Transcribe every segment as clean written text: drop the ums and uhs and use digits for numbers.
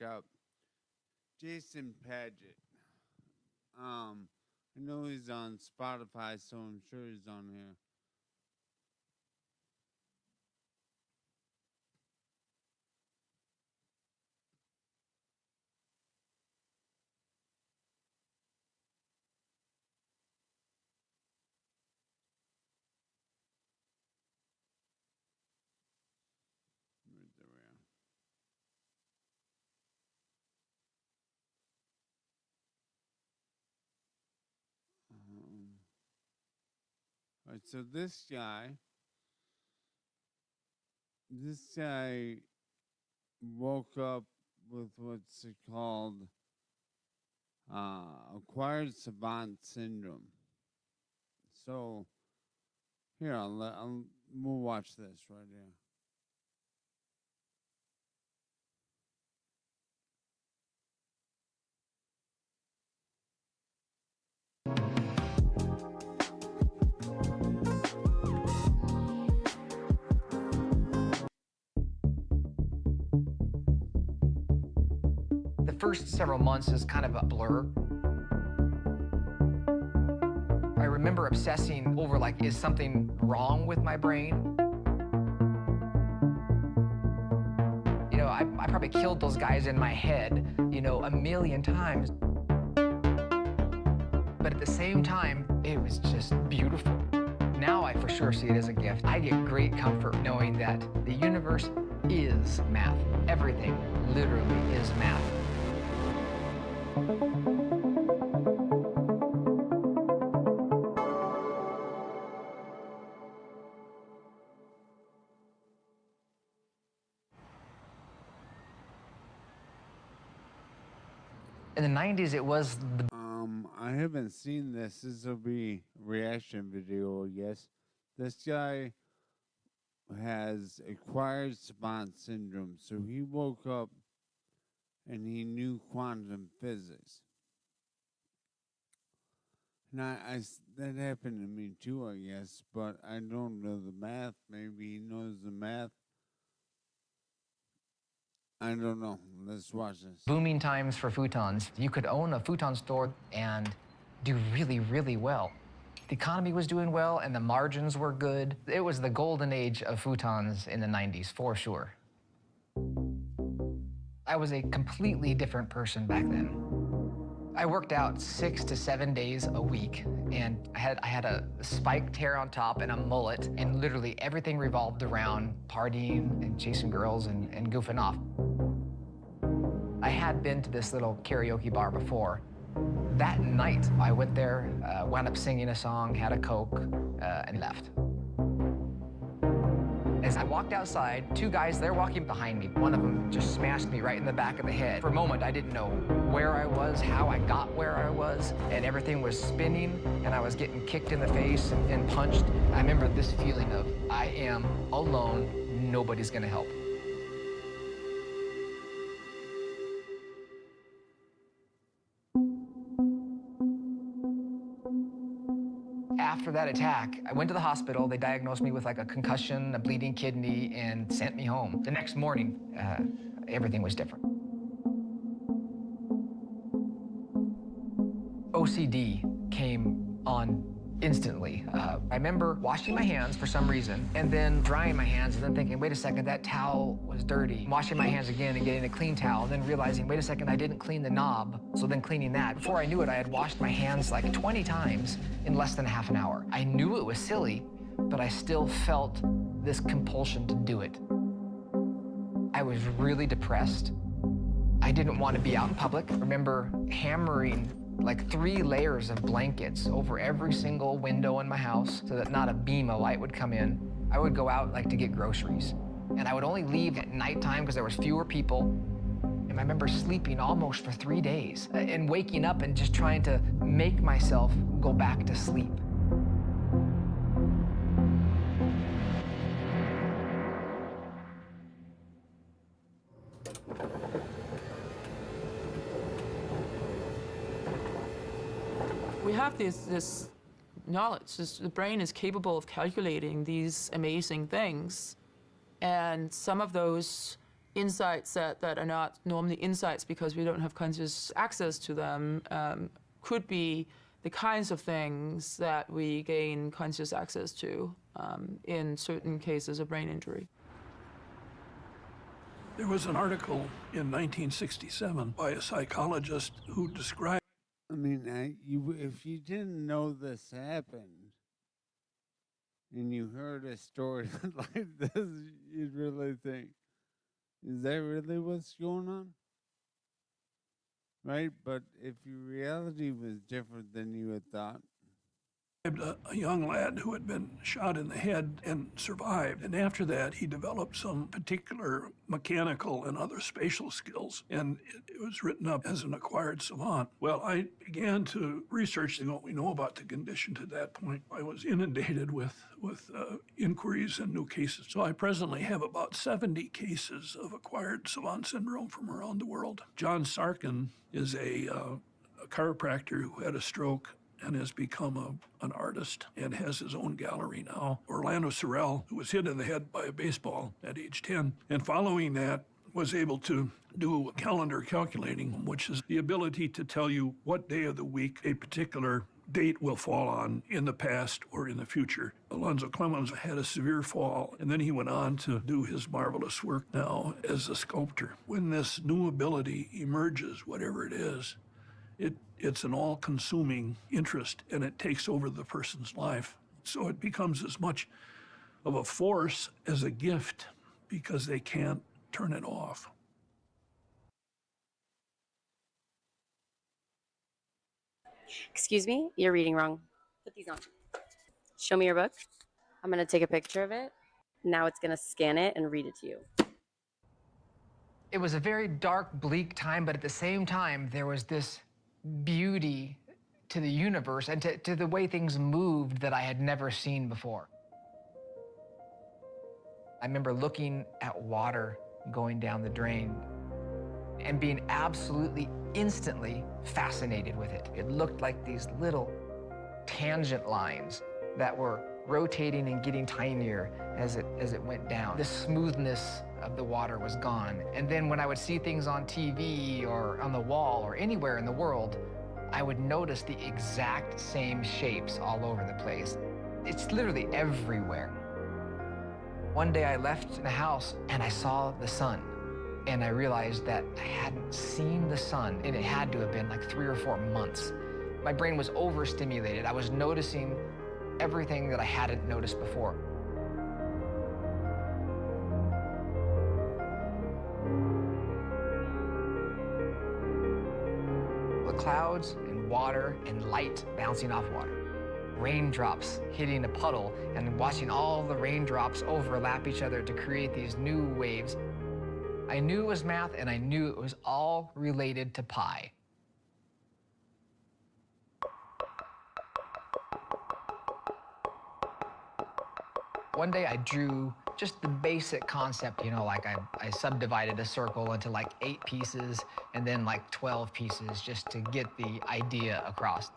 up Jason Paget. I know he's on Spotify, so I'm sure he's on here. Right there we are. All right, so this guy woke up with what's called acquired savant syndrome. So here, we'll watch this right here. The first several months is kind of a blur. I remember obsessing over, like, is something wrong with my brain? You know, I probably killed those guys in my head, you know, a million times. But at the same time, it was just beautiful. Now I for sure see it as a gift. I get great comfort knowing that the universe is math. Everything literally is math. In the 90s, it was the I haven't seen this. This will be reaction video, I guess. This guy has acquired savant syndrome, so he woke up and he knew quantum physics. Now, that happened to me too, I guess, but I don't know the math. Maybe he knows the math. I don't know. Let's watch this. booming times for futons. You could own a futon store and do really, really well. The economy was doing well and the margins were good. It was the golden age of futons in the 90s, for sure. I was a completely different person back then. I worked out 6 to 7 days a week, and I had a spiked hair on top and a mullet, and literally everything revolved around partying and chasing girls and goofing off. I had been to this little karaoke bar before. That night, I went there, wound up singing a song, had a Coke, and left. As I walked outside, two guys, they're walking behind me. One of them just smashed me right in the back of the head. For a moment, I didn't know where I was, how I got where I was, and everything was spinning, and I was getting kicked in the face and punched. I remember this feeling of, I am alone, nobody's gonna help. After that attack, I went to the hospital. They diagnosed me with like a concussion, a bleeding kidney, and sent me home. The next morning, everything was different. OCD came on instantly. I remember washing my hands for some reason, and then drying my hands, and then thinking, wait a second, that towel was dirty. Washing my hands again and getting a clean towel, and then realizing, wait a second, I didn't clean the knob, so then cleaning that. Before I knew it, I had washed my hands like 20 times in less than half an hour. I knew it was silly, but I still felt this compulsion to do it. I was really depressed. I didn't want to be out in public. I remember hammering like 3 layers of blankets over every single window in my house so that not a beam of light would come in. I would go out like to get groceries, and I would only leave at nighttime because there was fewer people. And I remember sleeping almost for 3 days and waking up and just trying to make myself go back to sleep. We have this knowledge. The brain is capable of calculating these amazing things. And some of those insights that are not normally insights because we don't have conscious access to them could be the kinds of things that we gain conscious access to in certain cases of brain injury. There was an article in 1967 by a psychologist who described. I mean, if you didn't know this happened and you heard a story like this, you'd really think, is that really what's going on? Right? But if your reality was different than you had thought, A young lad who had been shot in the head and survived. And after that, he developed some particular mechanical and other spatial skills, and it was written up as an acquired savant. Well, I began to research what we know about the condition to that point. I was inundated with inquiries and new cases. So I presently have about 70 cases of acquired savant syndrome from around the world. John Sarkin is a chiropractor who had a stroke and has become an artist and has his own gallery now. Orlando Sorrell, who was hit in the head by a baseball at age 10, and following that was able to do calendar calculating, which is the ability to tell you what day of the week a particular date will fall on in the past or in the future. Alonzo Clemens had a severe fall, and then he went on to do his marvelous work now as a sculptor. When this new ability emerges, whatever it is, it's an all-consuming interest, and it takes over the person's life. So it becomes as much of a force as a gift because they can't turn it off. Excuse me, you're reading wrong. Put these on. Show me your book. I'm gonna take a picture of it. Now it's gonna scan it and read it to you. It was a very dark, bleak time, but at the same time, there was this beauty to the universe and to the way things moved that I had never seen before. I remember looking at water going down the drain and being absolutely instantly fascinated with it. It looked like these little tangent lines that were rotating and getting tinier as it went down. The smoothness of the water was gone. And then when I would see things on TV or on the wall or anywhere in the world, I would notice the exact same shapes all over the place. It's literally everywhere. One day I left the house and I saw the sun, and I realized that I hadn't seen the sun, and it had to have been like 3 or 4 months. My brain was overstimulated. I was noticing everything that I hadn't noticed before. The clouds and water and light bouncing off water. Raindrops hitting a puddle and watching all the raindrops overlap each other to create these new waves. I knew it was math, and I knew it was all related to pi. One day I drew just the basic concept, you know, like I subdivided a circle into like 8 pieces and then like 12 pieces just to get the idea across.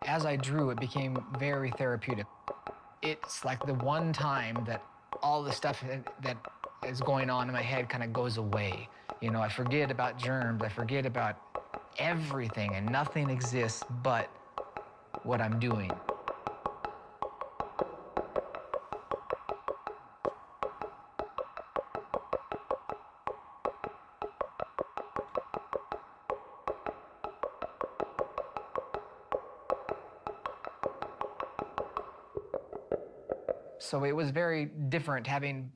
As I drew, it became very therapeutic. It's like the one time that all the stuff that is going on in my head kind of goes away. You know, I forget about germs, I forget about everything, and nothing exists but what I'm doing. So it was very different having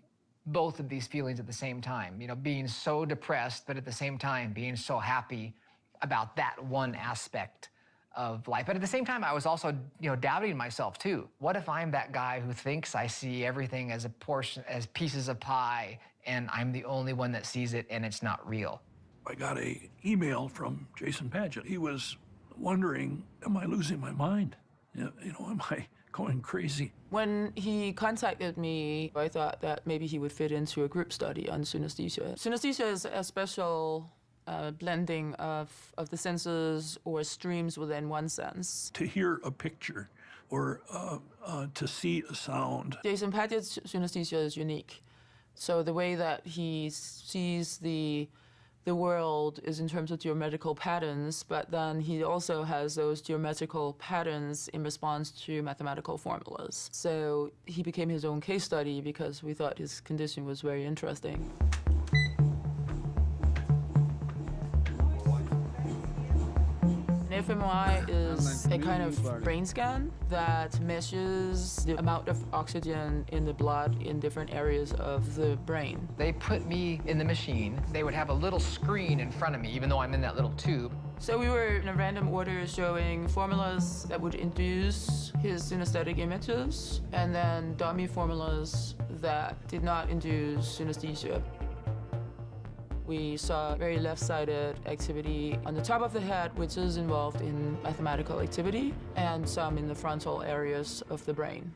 both of these feelings at the same time, you know, being so depressed, but at the same time being so happy about that one aspect of life. But at the same time, I was also, you know, doubting myself too. What if I'm that guy who thinks I see everything as a portion, as pieces of pie, and I'm the only one that sees it and it's not real? I got an email from Jason Padgett. He was wondering, am I losing my mind? You know, am I going crazy? When he contacted me, I thought that maybe he would fit into a group study on synesthesia. Synesthesia is a special blending of the senses or streams within one sense. To hear a picture or to see a sound. Jason Padgett's synesthesia is unique So the way that he sees the world is in terms of geometrical patterns, but then he also has those geometrical patterns in response to mathematical formulas. So he became his own case study because we thought his condition was very interesting. An fMRI is a kind of brain scan that measures the amount of oxygen in the blood in different areas of the brain. They put me in the machine. They would have a little screen in front of me, even though I'm in that little tube. So we were in a random order showing formulas that would induce his synesthetic images, and then dummy formulas that did not induce synesthesia. We saw very left-sided activity on the top of the head, which is involved in mathematical activity, and some in the frontal areas of the brain.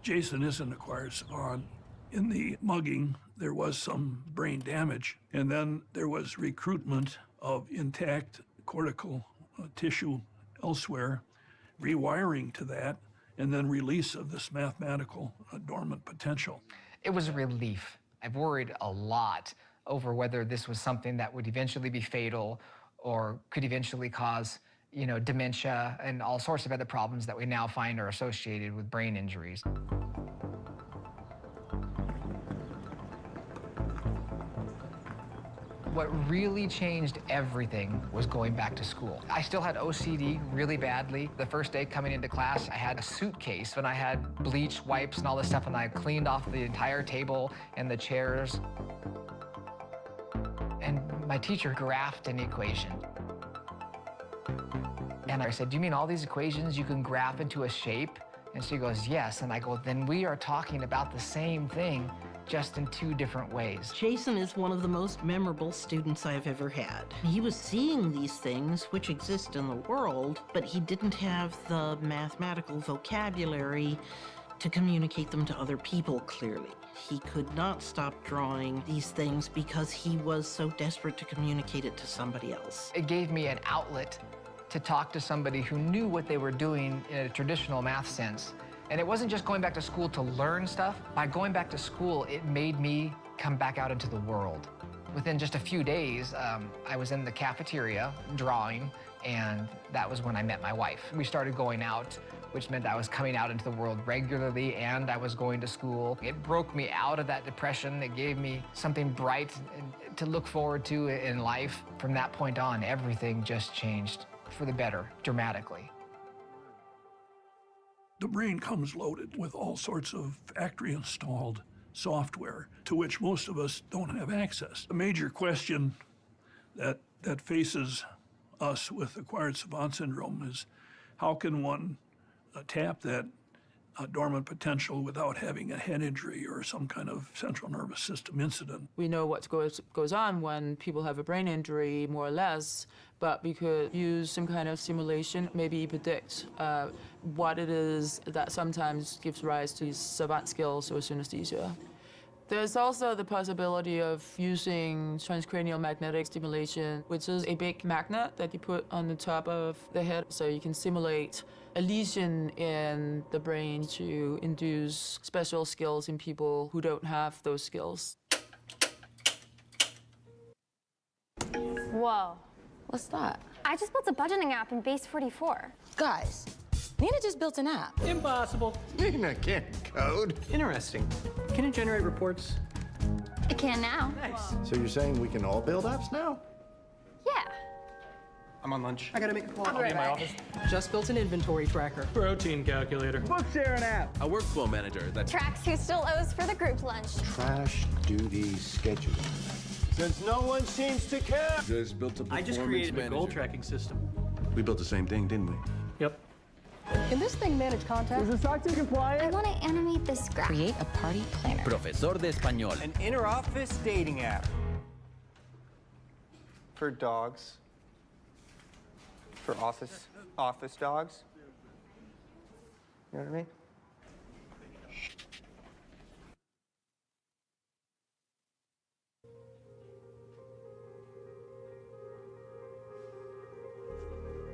Jason is an acquired savant. In the mugging, there was some brain damage, and then there was recruitment of intact cortical tissue elsewhere, rewiring to that, and then release of this mathematical dormant potential. It was a relief. I've worried a lot over whether this was something that would eventually be fatal or could eventually cause, dementia and all sorts of other problems that we now find are associated with brain injuries. What really changed everything was going back to school. I still had OCD really badly. The first day coming into class, I had a suitcase and I had bleach, wipes, and all this stuff, and I cleaned off the entire table and the chairs. And my teacher graphed an equation. And I said, "Do you mean all these equations you can graph into a shape?" And she goes, "Yes." And I go, "Then we are talking about the same thing, just in two different ways." Jason is one of the most memorable students I've ever had. He was seeing these things which exist in the world, but he didn't have the mathematical vocabulary to communicate them to other people clearly. He could not stop drawing these things because he was so desperate to communicate it to somebody else. It gave me an outlet to talk to somebody who knew what they were doing in a traditional math sense. And it wasn't just going back to school to learn stuff. By going back to school, it made me come back out into the world. Within just a few days, I was in the cafeteria drawing, and that was when I met my wife. We started going out, which meant I was coming out into the world regularly, and I was going to school. It broke me out of that depression. It gave me something bright to look forward to in life. From that point on, everything just changed for the better, dramatically. The brain comes loaded with all sorts of factory-installed software to which most of us don't have access. The major question that faces us with acquired savant syndrome is how can one tap that dormant potential without having a head injury or some kind of central nervous system incident? We know what goes on when people have a brain injury, more or less, but we could use some kind of simulation, maybe predict what it is that sometimes gives rise to these savant skills or synesthesia. There's also the possibility of using transcranial magnetic stimulation, which is a big magnet that you put on the top of the head, so you can simulate a lesion in the brain to induce special skills in people who don't have those skills. Whoa. What's that? I just built a budgeting app in Base 44. Guys, Nina just built an app. Impossible. Nina can't code. Interesting. Can it generate reports? It can now. Nice. So you're saying we can all build apps now? Yeah. I'm on lunch. I gotta make a call. I'll be right back. Just built an inventory tracker. Protein calculator. Book sharing app. A workflow manager that Tracks who still owes for the group lunch. Trash duty schedule. Since no one seems to care. Just built a I just created a goal tracking system. We built the same thing, didn't we? Yep. Can this thing manage contact? Is the SOC compliant? I want to animate this graph. Create a party planner. Profesor de Español. An inter-office dating app. For dogs. For office dogs. You know what I mean?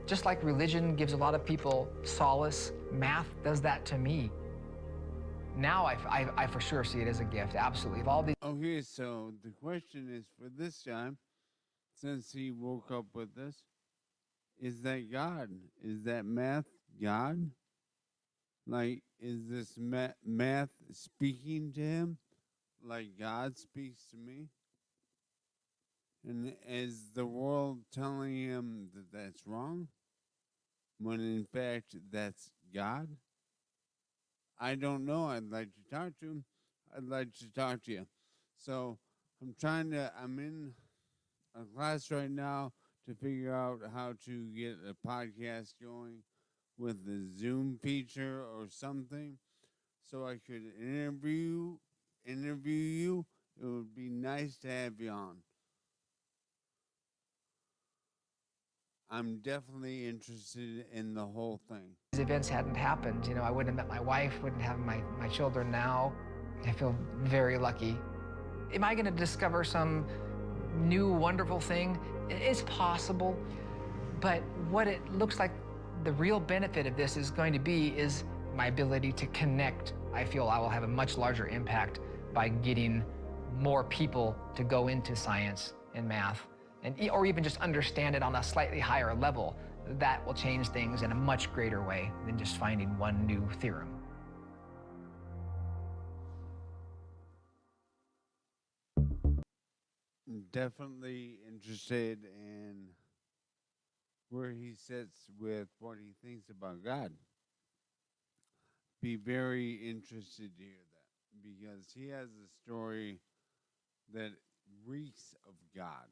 Just like religion gives a lot of people solace, math does that to me. Now I for sure see it as a gift, absolutely. Of all these Okay, so the question is for this guy, since he woke up with this, is that God? Is that math God? Like, is this math speaking to him like God speaks to me? And is the world telling him that that's wrong when in fact that's God? I don't know. I'd like to talk to him. I'd like to talk to you. So I'm in a class right now to figure out how to get a podcast going with the Zoom feature or something so I could interview you. It would be nice to have you on. I'm definitely interested in the whole thing. events hadn't happened, I wouldn't have met my wife, wouldn't have my children now. I feel very lucky. Am I going to discover some new wonderful thing? It's possible, but what it looks like the real benefit of this is going to be is my ability to connect. I feel I will have a much larger impact by getting more people to go into science and math, or even just understand it on a slightly higher level. That will change things in a much greater way than just finding one new theorem. Definitely interested in where he sits with what he thinks about God. Be very interested to hear that because he has a story that reeks of God.